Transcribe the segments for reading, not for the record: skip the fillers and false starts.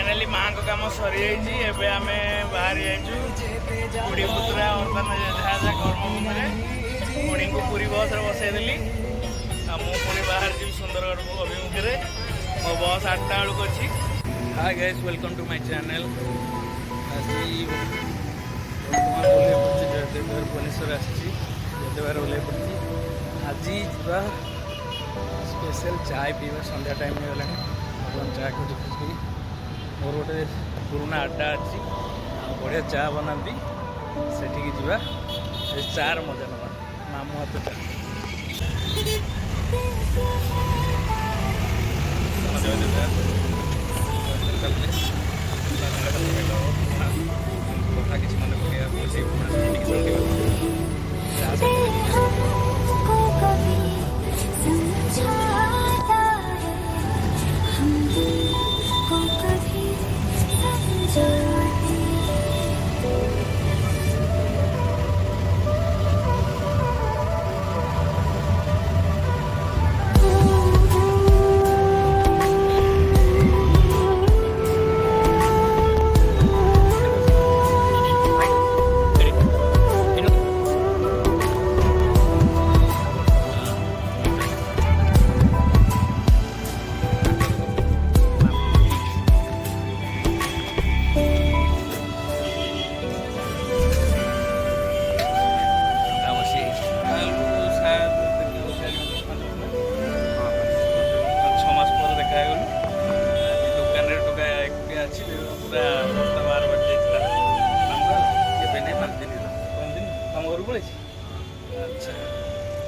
Finally माँ को कम सरी जाइए आम बाहरी जाइए बुढ़ी पुतुरा बर्तमान जहाँ जहाँ कर्म बुढ़ी को पूरी बस बसईदेली मुझे बाहर जी सुंदरगढ़ अभिमुखे मो बस 8टा बेलू अच्छी। Hi guys, welcome to my channel. आज बर्तमान भुवनेश्वर आसदेवार ओल्हे पड़ी आज जा स्पेशल चाय पीवा संध्या टाइम गला चाय को देखी मोर गोटे पुराना अड्डा अच्छी बढ़िया चा बनाती सेठी जा चार मजा नवा मामू हाथ चा कथा किसी मन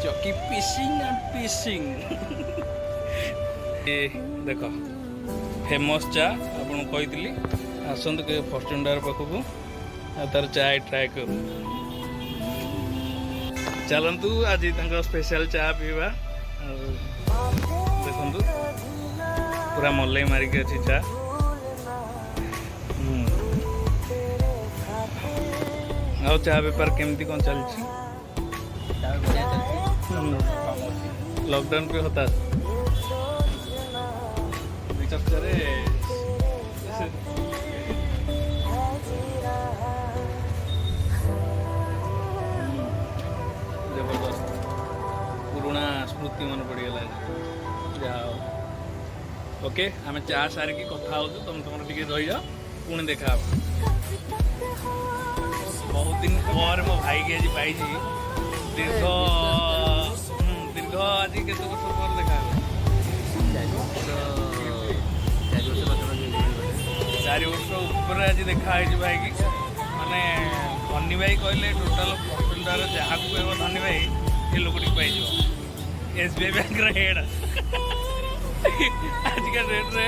चौकी पिशिंग एंड पिशिंग देख फेमस चा आपन कही आसतु के फर्चुनर पाखक तार चाय ट्राए करूँ चलतु आज स्पेशल चा पीवा देखु पूरा मलई मारिक अच्छी चा आ चा बेपार केमती कौन चलती लॉकडाउन पे होता जबरदस्त पुराना स्मृति मन पड़गला जहाँ ओके आम चा सारिकी कथा हो तुम तुम टे रही जाओ पुणी देखा बहुत दिन पर मो भाई की आज पाई दीर्घ आज के वर्ष पर देखा 4 वर्ष ऊपर आज देखा भाई की माने धनी भाई कहले टोटाल फर्चुनर जहाँ को कह धनी भाई ये लोकटी पाई SBI बैंक हेड आजिका डेट रे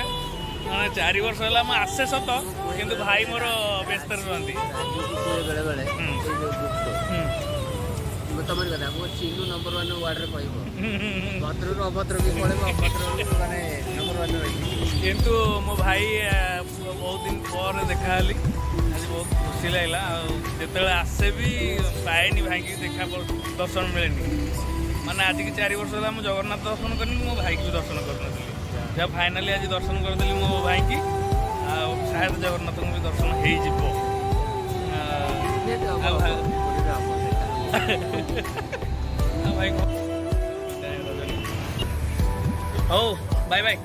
मैंने 4 वर्ष है आसे सत कि भाई मोर व्यस्त रुहति तुम कथा मो चिन्नु नंबर 1 वार्ड रे कहब भद्र अभद्र भी पड़े अभद्र माने नंबर 1 रही किंतु मो भाई बहुत दिन पर देखा आज बहुत खुशी लगला जिते आसे भी पाएनि भाई की देखा दर्शन मिले माने आज की 4 वर्ष है जगन्नाथ दर्शन करनी मो भाई की भी दर्शन कर जब फाइनाली आज दर्शन करदेली मो भाई की शायद जगन्नाथ को भी दर्शन हो भाई हो बाय बाय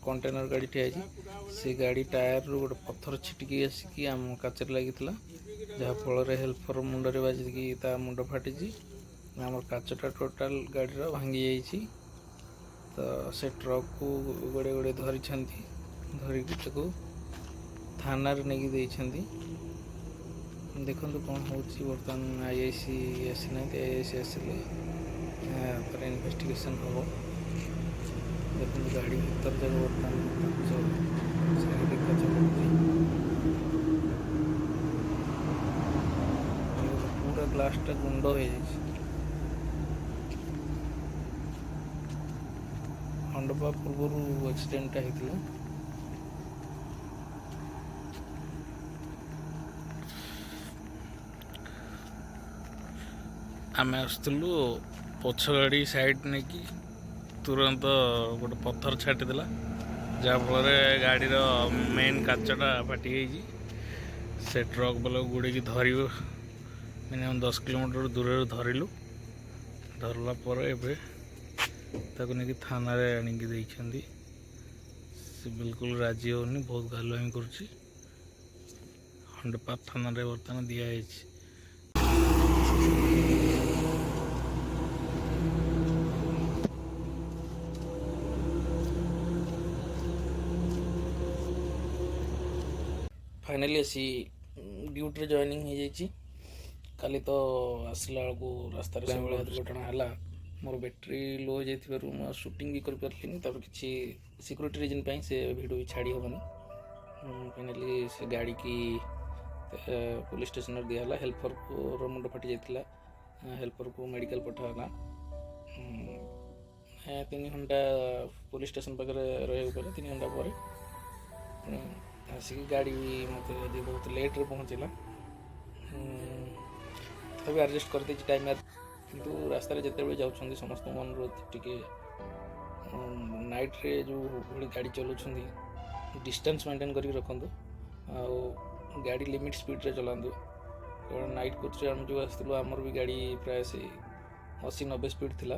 कंटेनर गाड़ी ठिया से गाड़ी टायर रू गोटे पत्थर छिटिकी आसिकी आम काचर लगी जहाँ फल हेल्पर मुंडे बाजिकी मुंड फाटी आम काचटा टोटाल गाड़ी भांगी जाइए तो से ट्रक को गोड़े गोड़े धरिकी थाना नहीं देखो कौन हो बर्तमान IIC आसी ना IIC आसिले इन्वेस्टिगेशन हम देखो गाड़ी भीतर जगह बर्तमान पूरा ग्लासटा गुंड हो जाए ଖଣ୍ଡପା ପୂର୍ବରୁ ଆକ୍ସିଡେଣ୍ଟଟା ହେଇଥିଲା। ଆମେ ଆସୁଥିଲୁ, ପଛ ଗାଡ଼ି ସାଇଡ୍ ନେଇକି ତୁରନ୍ତ ଗୋଟେ ପଥର ଛାଟିଦେଲା, ଯାହାଫଳରେ ଗାଡ଼ିର ମେନ୍ କାଚଟା ଫାଟିଯାଇଛି। ସେ ଟ୍ରକ୍ ବାଲାକୁ ଗୁଡ଼େଇକି ଧରିବ ମିନିମମ୍ 10 କିଲୋମିଟର ଦୂରରେ ଧରିଲୁ। ଧରିଲା ପରେ ଏବେ ତାକୁ ନେଇକି ଥାନାରେ ଆଣିକି ଦେଇଛନ୍ତି। ସେ ବିଲକୁଲ ରାଜି ହେଉନି, ବହୁତ ଗାଲୁଆମି କରୁଛି। ଖଣ୍ଡପା ଥାନାରେ ବର୍ତ୍ତମାନ ଦିଆହେଇଛି। फाइनाली आसी ड्यूटी जॉइनिंग हो जाइए। काली तो आसला बेलू रास्तार से दुर्घटना है। मोर बैटेरी लो हो जाए शूटिंग भी कर पार्ली, किसी सिक्योरिटी रिजन पे से वीडियो भी छाड़ी हेनी। फाइनाली से गाड़ी की पुलिस स्टेशन दिहला। हेल्पर को मुंड फाटी जाता, हेल्पर को मेडिकल पठाला। 3 घंटा पुलिस स्टेशन पाखे रही 3 घंटा पर आसिक गाड़ी मत बहुत लेट्रे पहुँचला। तभी एडजस्ट कर दी टाइम, किंतु रास्तार जिते जाऊँ समस्त अनुरोध टिके नाइट रे जो भाई गाड़ी चलाऊँ डिस्टेंस मेंटेन करके रखु। गाड़ी लिमिट स्पीड रे चलातु, कारण नाइट कोच आम जो आसलु आमर भी गाड़ी प्राय से 80-90 स्पीड थिला।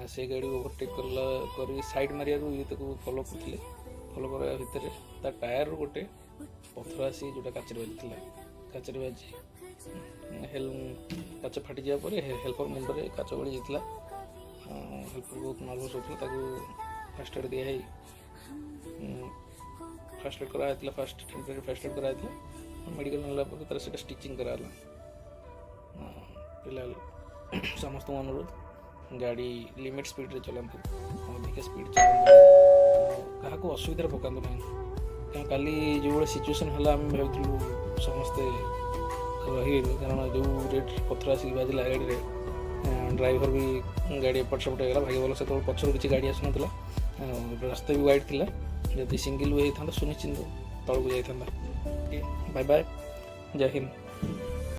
से गाड़ी ओवरटेक कर साइड मारिया ये फॉलो करते। फॉलो करवा भितर ता टायर गोटे पथर आसी जोटा काचर बाजी काचर बाजी काच फाटी जापर हेल्पर मुंडे काच गड़ी जाता। हेल्पर बहुत नर्भस होता, फास्ट एड दिखाई फास्ट एड कराइला। फास्ट एड कराइला, मेडिकल नेला तार से स्टिचिंग कराला। फिलहाल समस्त अनुरोध गाड़ी लिमिट स्पीड रे चलातु, अधिक स्पीड चलातु, क्या असुविधा पकातु ना। क्या काली जो भाई सिचुएसन है आम भावलु समस्ते रही, कारण जो रेट पथर आसिक बाजिला गाड़ी रे ड्राइवर भी गाड़ी एपट सेपट होगा। भाग्य भल से पछर किसी गाड़ी आसना, रास्ता भी वाइड थी। जब सिंगल वे होता सुनिश्चिंत तौक जाता। बाय बाय, जय हिंद।